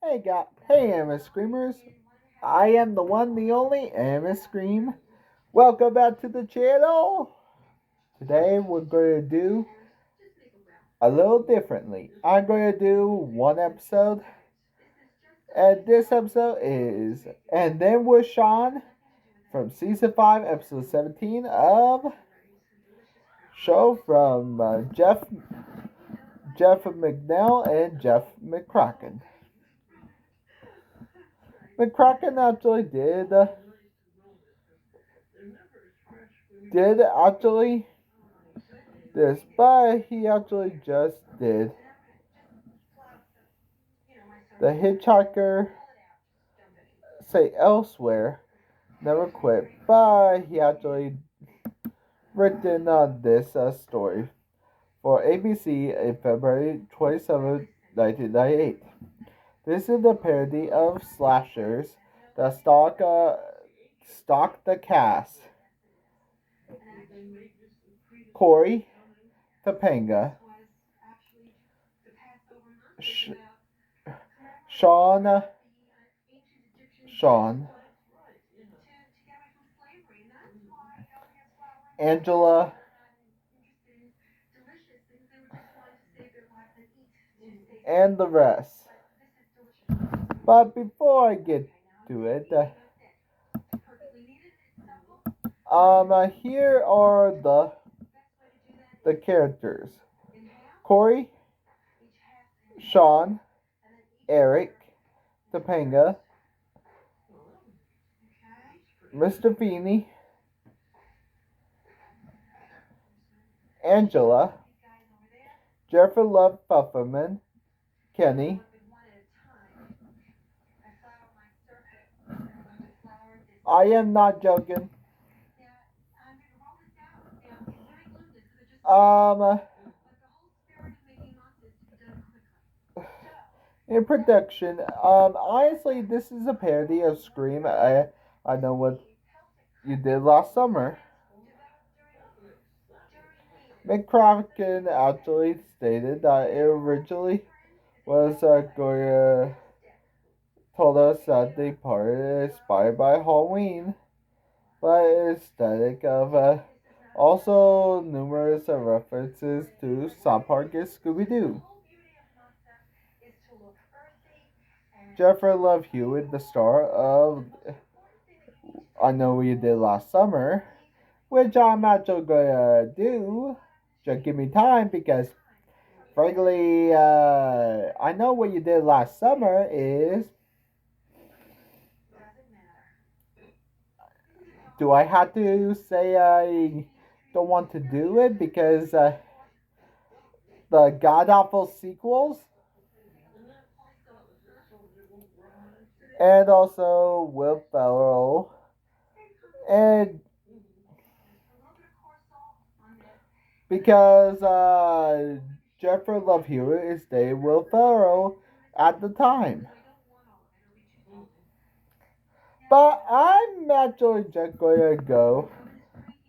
Hey, MS Screamers. I am the one, the only MS Scream. Welcome back to the channel. Today we're going to do a little differently. I'm going to do one episode, and this episode is And Then with Shawn from Season 5, Episode 17 of show from Jeff McNeil and Jeff McCracken. McCracken actually did actually this, but he actually just did the Hitchhiker Say Elsewhere Never Quit, but he actually written this story for ABC in February 27, 1998. This is a parody of slashers that stalk the cast. Corey, Topanga, Shawn, Angela, and the rest. But before I get to it, here are the characters: Corey, Shawn, Eric, Topanga, Mr. Feeney, Angela, Jeffrey Love Pufferman, Kenny, I am not joking. In production, honestly, this is a parody of Scream. I know what you did last summer. McCracken actually stated that it originally was going told us that the part is inspired by Halloween, but aesthetic of also numerous references to South Park and Scooby-Doo. Jeffrey Love Hewitt, the star of I Know What You Did Last Summer, which I'm actually gonna do. Just give me time because, frankly, I Know What You Did Last Summer is. Do I have to say I don't want to do it because the god awful sequels? And also Will Ferrell and because Jeffrey Love Hewitt is dating Will Ferrell at the time. But I'm actually just going to go.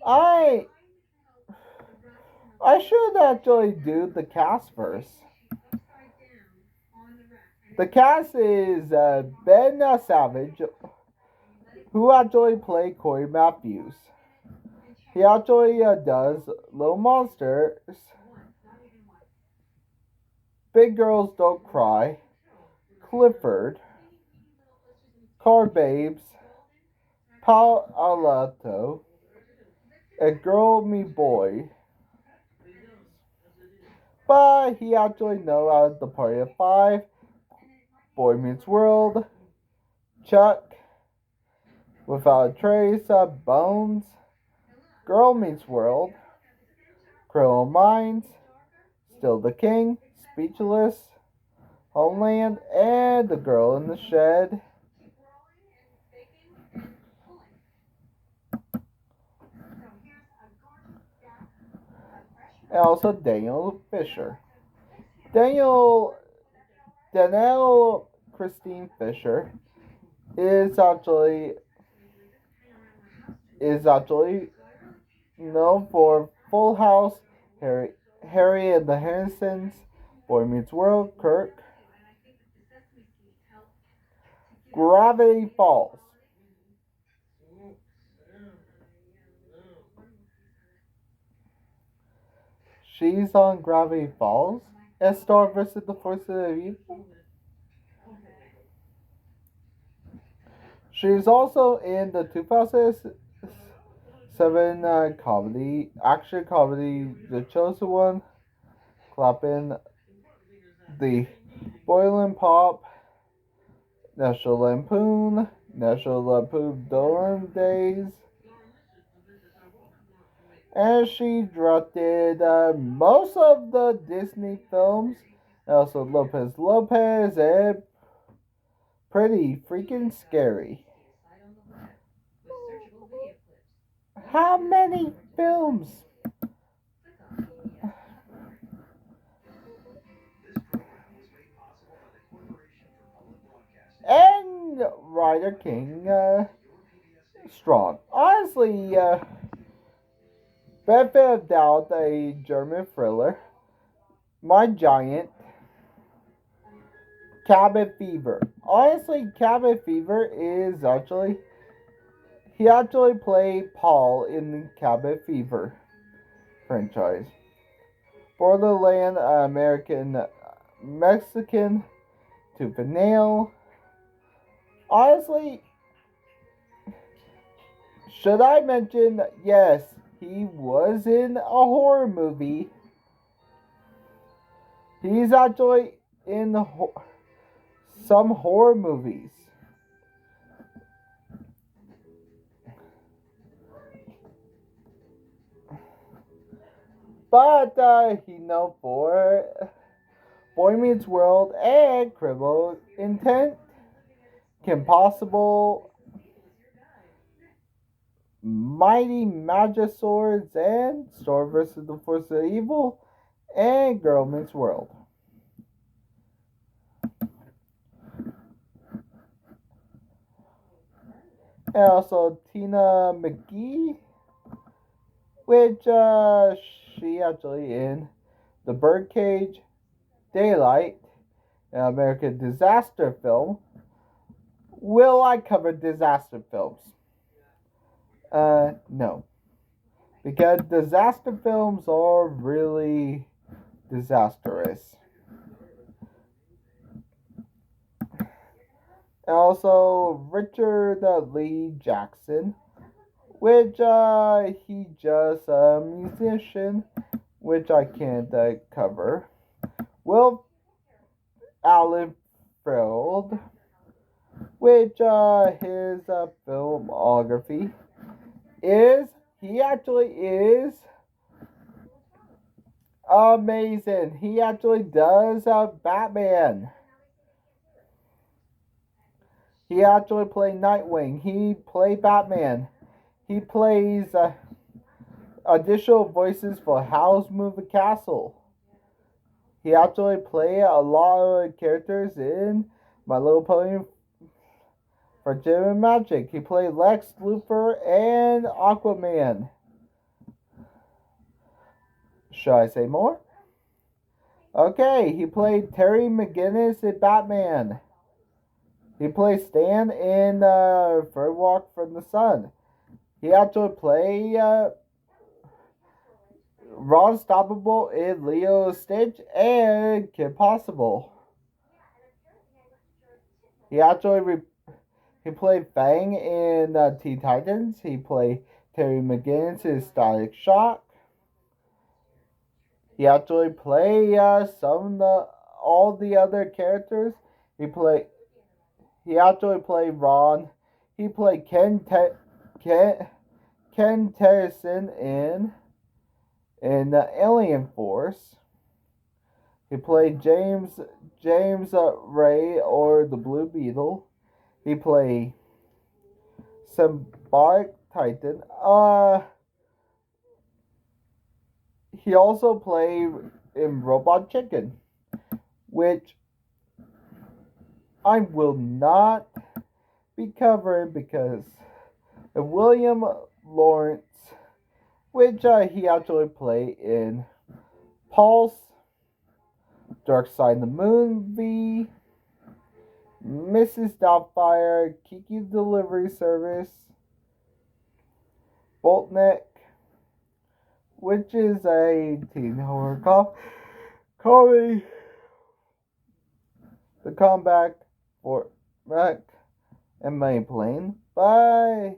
I should actually do the cast first. The cast is Ben Savage, who actually played Corey Matthews. He actually does Little Monsters, Big Girls Don't Cry, Clifford, Car Babes, Pal Alato, and Girl Me Boy. But he actually knows out of the party of 5, Boy Meets World, Chuck, Without a Trace, Bones, Girl Meets World, Criminal Minds, Still the King, Speechless, Homeland, and The Girl in the Shed. And also Daniel Fisher. Danielle Christine Fisher is actually known for Full House, Harry and the Hendersons, Boy Meets World, Kirk, Gravity Falls. She's on Gravity Falls as Star versus the Forces of Evil. She's also in the 2007 action comedy, The Chosen One, Clapping, The Boiling Pop, National Lampoon Dorm Days, and she directed most of the Disney films. Also, Lopez, and Pretty Freaking Scary. How many films? And Ryder King Strong. Honestly, benefit of doubt, a German thriller. My Giant. Cabin Fever. Honestly, Cabin Fever is he actually played Paul in the Cabin Fever franchise. Borderland American Mexican Tooth and Nail. Honestly, should I mention, yes, he was in a horror movie. He's actually in some horror movies. But he known for Boy Meets World and Criminal Intent, Kim Possible, Mighty Magic Swords, and Star vs. the Force of Evil, and Girl Meets World. And also Tina McGee, which she actually in The Birdcage, Daylight, an American disaster film. Will I cover disaster films? No. Because disaster films are really disastrous. And also Richard Lee Jackson, which he just a musician, which I can't cover. Will Allen Feld, which his filmography is, he actually is amazing. He actually does Batman. He actually played Nightwing. He played Batman. He plays additional voices for Howl's Moving Castle. He actually played a lot of characters in My Little Pony for Jim and Magic. He played Lex Luthor and Aquaman. Should I say more? Okay, he played Terry McGinnis in Batman. He played Stan in Third Walk from the Sun. He actually played Ron Stoppable in Leo Stitch and Kim Possible. He played Fang in Teen Titans. He played Terry McGinnis in Static Shock. He actually played all the other characters. He actually played Ron. He played Ken Tennyson in Alien Force. He played James Ray or the Blue Beetle. He played Symbiotic Titan. He also played in Robot Chicken, which I will not be covering because of William Lawrence, which he actually played in Pulse, Dark Side of the Moon V, Mrs. Doubtfire, Kiki Delivery Service, Boltneck, which is a teen horror comedy. The comeback for Mac and Mayplane by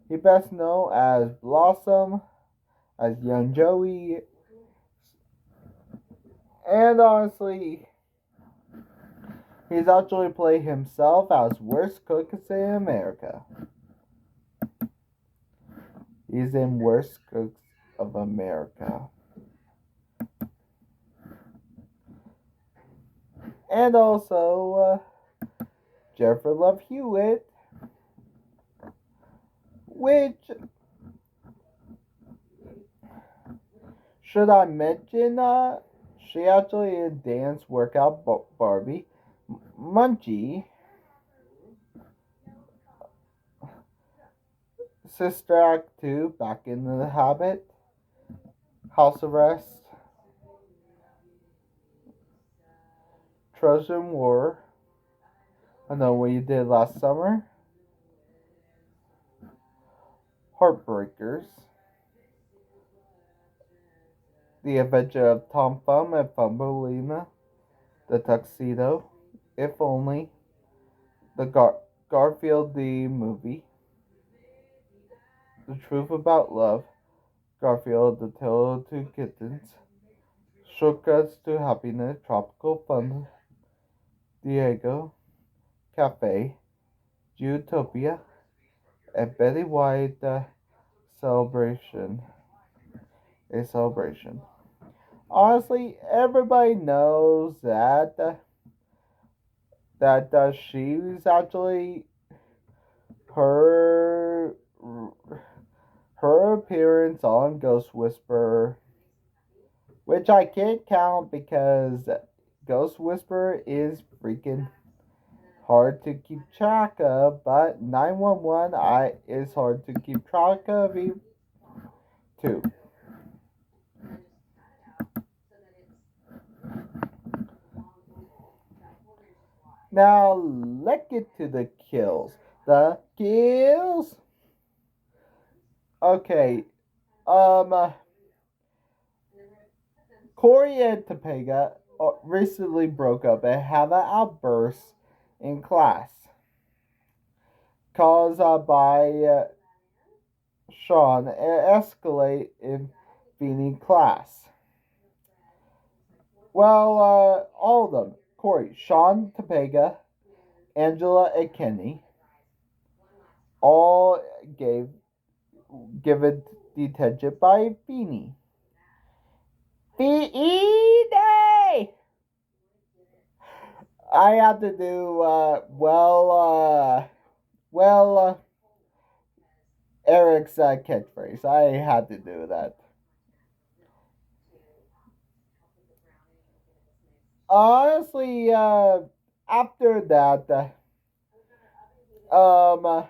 he best known as Blossom, as Young Joey, and honestly, he's actually played himself as Worst Cooks in America. He's in Worst Cooks of America. And also, Jennifer Love Hewitt, which, should I mention, she actually is dance workout Barbie, Munchie, Sister Act 2, Back into the Habit, House Arrest, Trojan War, I Know What You Did Last Summer, Heartbreakers, The Adventure of Tom Thumb and Thumbelina, The Tuxedo, If Only, The Garfield the Movie, The Truth About Love, Garfield the Tale of Two Kittens, Shortcuts to Happiness, Tropical Fun, Diego, Cafe, Utopia, and Betty White, Celebration. A Celebration. Honestly, everybody knows that she's actually her her appearance on Ghost Whisperer, which I can't count because Ghost Whisperer is freaking hard to keep track of, but 911 is hard to keep track of too. Now let's get to the kills. The kills. Okay. Corey and Topanga recently broke up and have an outburst in class caused by Shawn and escalate in Beanie class. Well, all of them. Corey, Shawn, Topanga, Angela, and Kenny all given detention by Beanie. Beanie! I have to do Eric's catchphrase. I had to do that. Honestly, after that, um,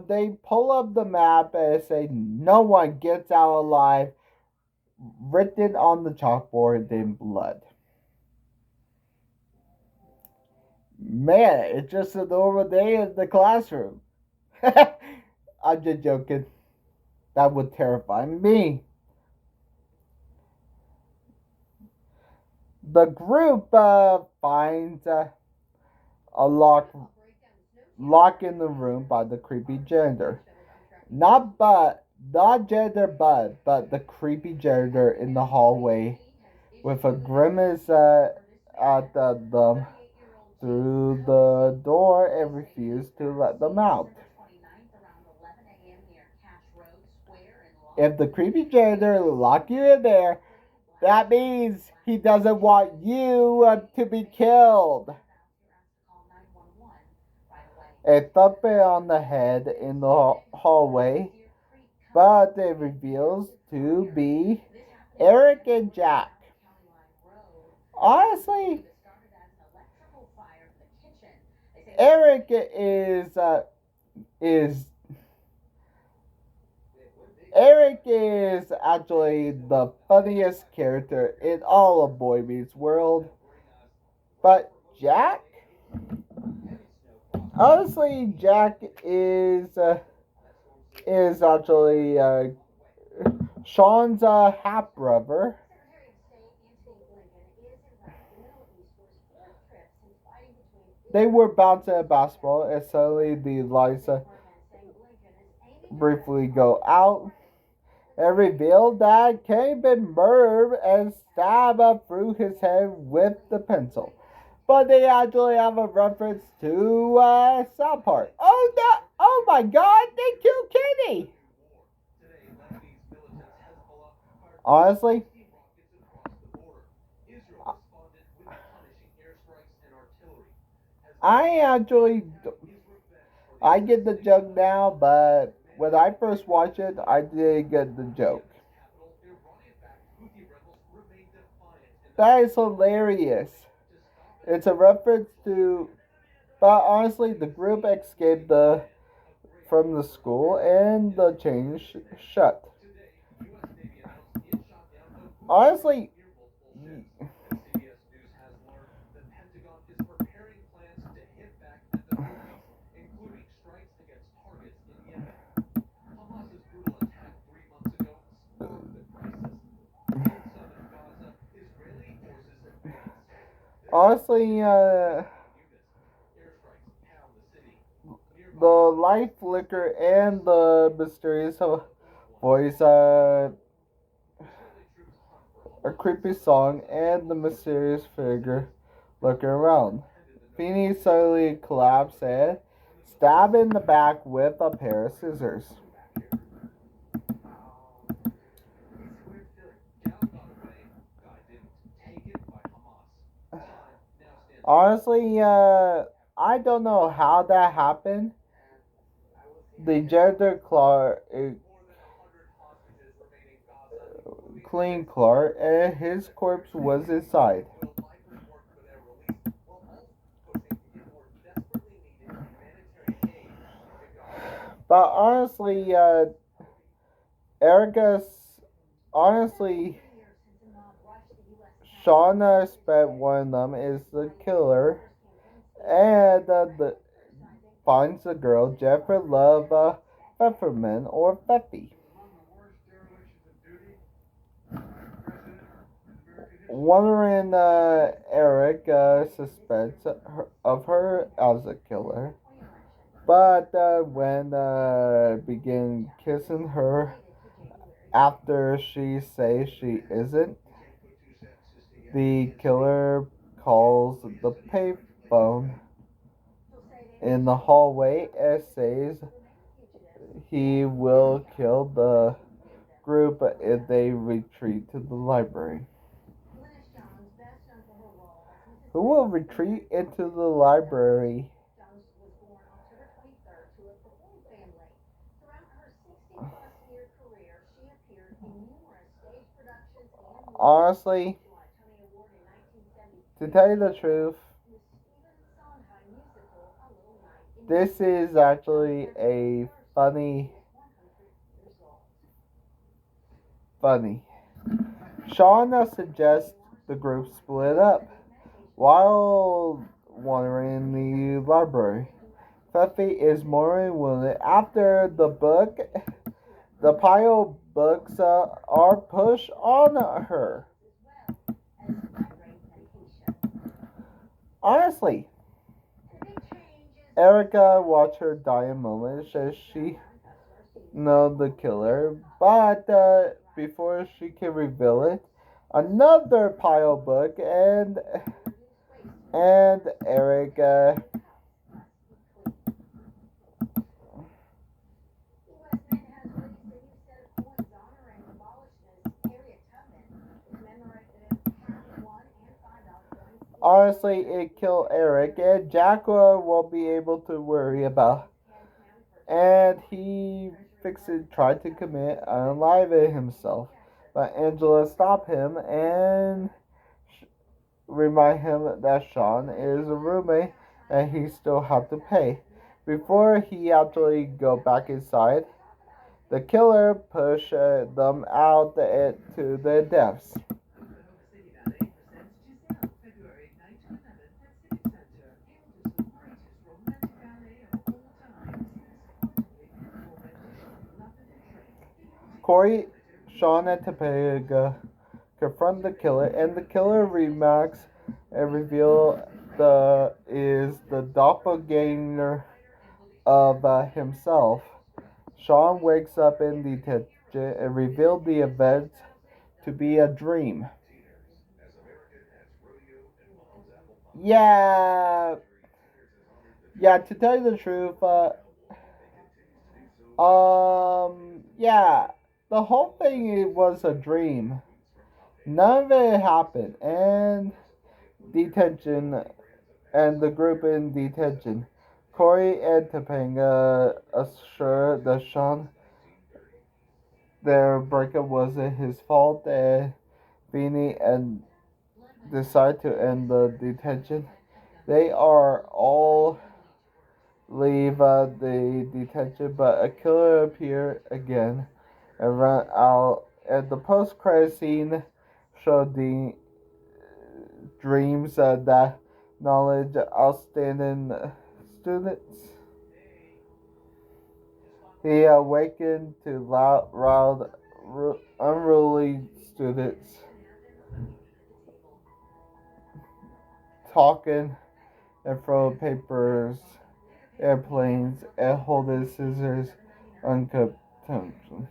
they pull up the map and say no one gets out alive, written on the chalkboard in blood. Man, it's just a normal day in the classroom. I'm just joking. That would terrify me. The group finds a lock in the room by the creepy janitor. Not janitor Bud, but the creepy janitor in the hallway with a grimace at them through the door and refused to let them out. If the creepy janitor lock you in there, that means he doesn't want you to be killed. A thumping on the head in the hallway, but it reveals to be Eric and Jack. Honestly, Eric is Eric is actually the funniest character in all of Boy Meets World. But Jack? Honestly, Jack is actually Shawn's half brother. They were bouncing a basketball, and suddenly the lights briefly go out and reveal that Kenny been murdered and stabbed up through his head with the pencil. But they actually have a reference to South Park. Oh no! Oh my God! They killed Kenny. Honestly, I actually I get the joke now, but when I first watched it, I didn't get the joke. That is hilarious. It's a reference to, but honestly, the group escaped from the school and the chain shut. Honestly, honestly, the light flicker and the mysterious voice, a creepy song, and the mysterious figure looking around. Feeny suddenly collapsed and stabbed in the back with a pair of scissors. Honestly, I don't know how that happened. The janitor cleaned Clark, and his corpse was inside. But honestly, Erica's honestly, Shauna spent one of them is the killer, and finds the girl Jeffrey Love Peppermint or Peffy. Wondering, Eric suspects of her as a killer, but when begin kissing her after she says she isn't, the killer calls the payphone in the hallway and says he will kill the group if they retreat to the library. Who will retreat into the library? Honestly, to tell you the truth, this is actually a funny. Shauna suggests the group split up while wandering the library. Feffy is mortally wounded after the pile of books are pushed on her. Honestly, Erica watched her die a moment as she know the killer, but before she can reveal it, another pile book and Erica honestly it killed Eric and Jack won't be able to worry about and he tried to commit unaliving himself. But Angela stopped him and remind him that Shawn is a roommate and he still have to pay. Before he actually go back inside, The killer pushed them out to their deaths. Corey, Shawn, and Topanga confront the killer, and the killer remarks and reveal the doppelganger of himself. Shawn wakes up in detention and reveals the event to be a dream. Yeah, yeah. To tell you the truth, yeah, the whole thing was a dream. None of it happened, and detention and the group in detention. Corey and Topanga assure the Shawn their breakup wasn't his fault, and Beanie and decide to end the detention. They are all leave the detention, but a killer appear again and run out. And the post-credit scene showed the dreams that knowledge outstanding students. He awakened to loud, unruly students talking and throwing papers, airplanes, and holding scissors unconsciously.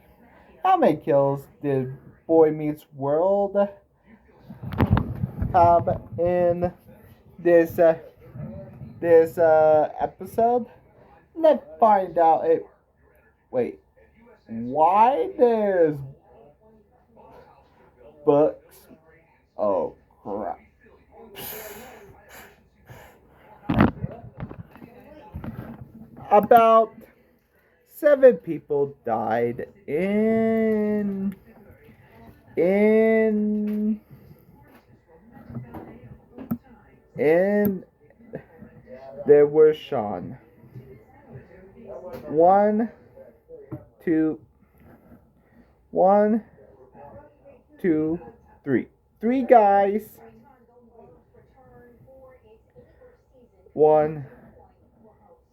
How many kills did Boy Meets World have in this episode? Let's find out. Wait, why there's books? Oh crap! About 7 people died in and there was Shawn. One, two, one, two, three. 3 guys. One,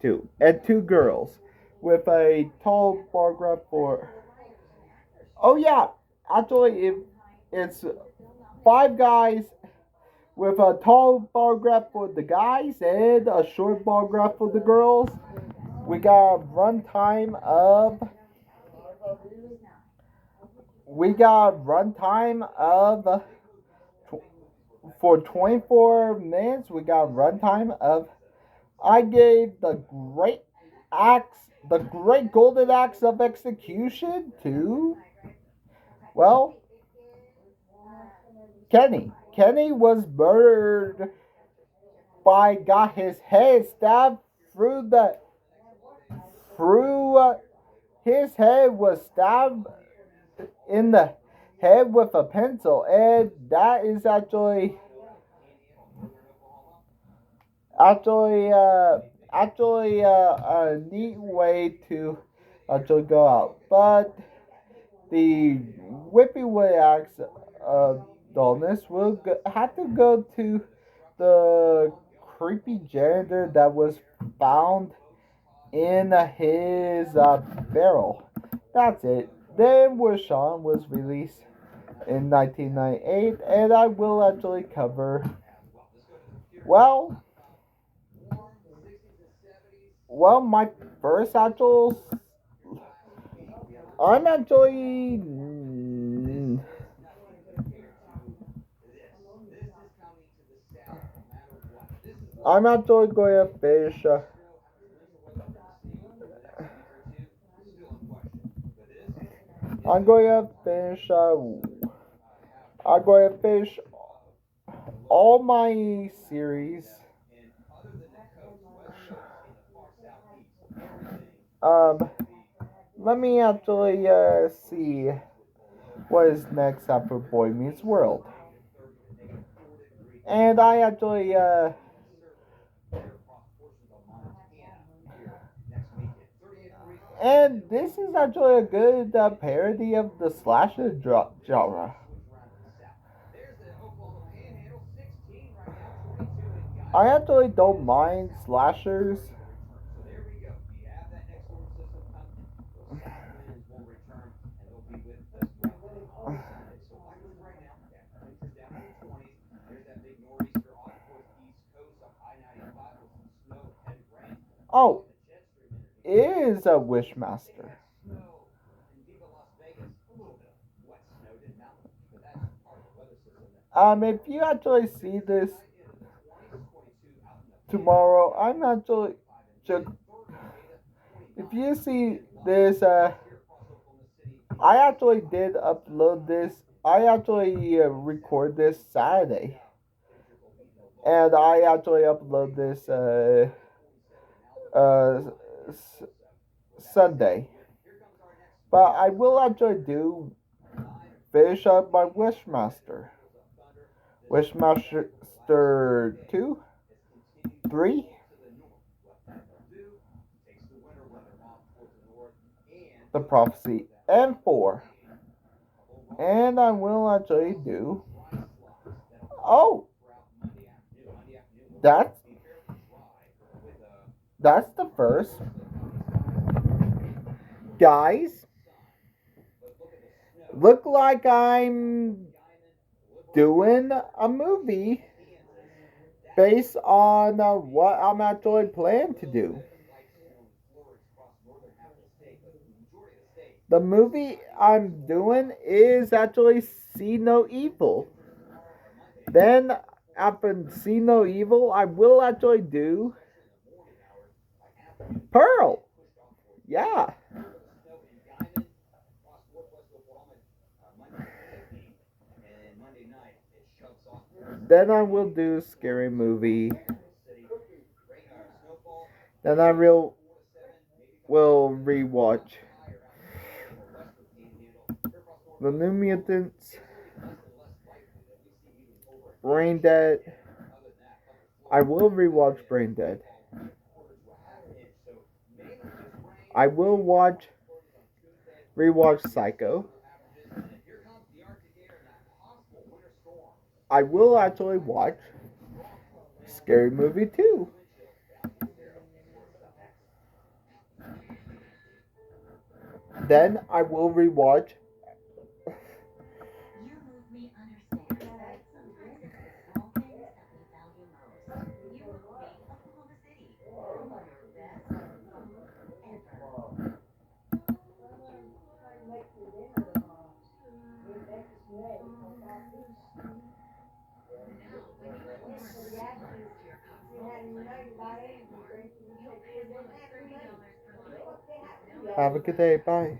two. And 2 girls. With a tall bar graph for. Oh yeah, actually it's 5 guys with a tall bar graph for the guys and a short bar graph for the girls. We got a runtime of for 24 minutes. We got a runtime of. I gave the great golden axe of execution to, well, Kenny. Kenny was murdered got his head stabbed through his head was stabbed in the head with a pencil, and that is a neat way to actually go out. But the whipping way axe dullness will have to go to the creepy janitor that was found in his barrel. That's it. Then Shawn was released in 1998, and I will actually cover. Well, my first actual. I'm actually. I'm actually going to finish. I'm going to finish. I'm going to finish all my series. Let me actually see what is next after Boy Meets World. And I actually And this is actually a good parody of the slasher genre. I actually don't mind slashers. Oh, it is a Wishmaster. If you actually see this tomorrow, I'm actually just, if you see this, I actually did upload this. I actually record this Saturday, and I actually upload this uh, s- Sunday. But I will actually do finish up my Wishmaster. Wishmaster 2, 3, The Prophecy, and 4. And I will actually do. Oh, that's that's the first. Guys, look like I'm doing a movie based on what I'm actually planning to do. The movie I'm doing is actually See No Evil. Then, after See No Evil, I will actually do Pearl. Yeah. Then I will do Scary Movie. Then I will rewatch The New Mutants, Brain Dead. I will rewatch Brain Dead. I will rewatch Psycho. I will actually watch Scary Movie 2. Then I will rewatch Have a good day. Bye.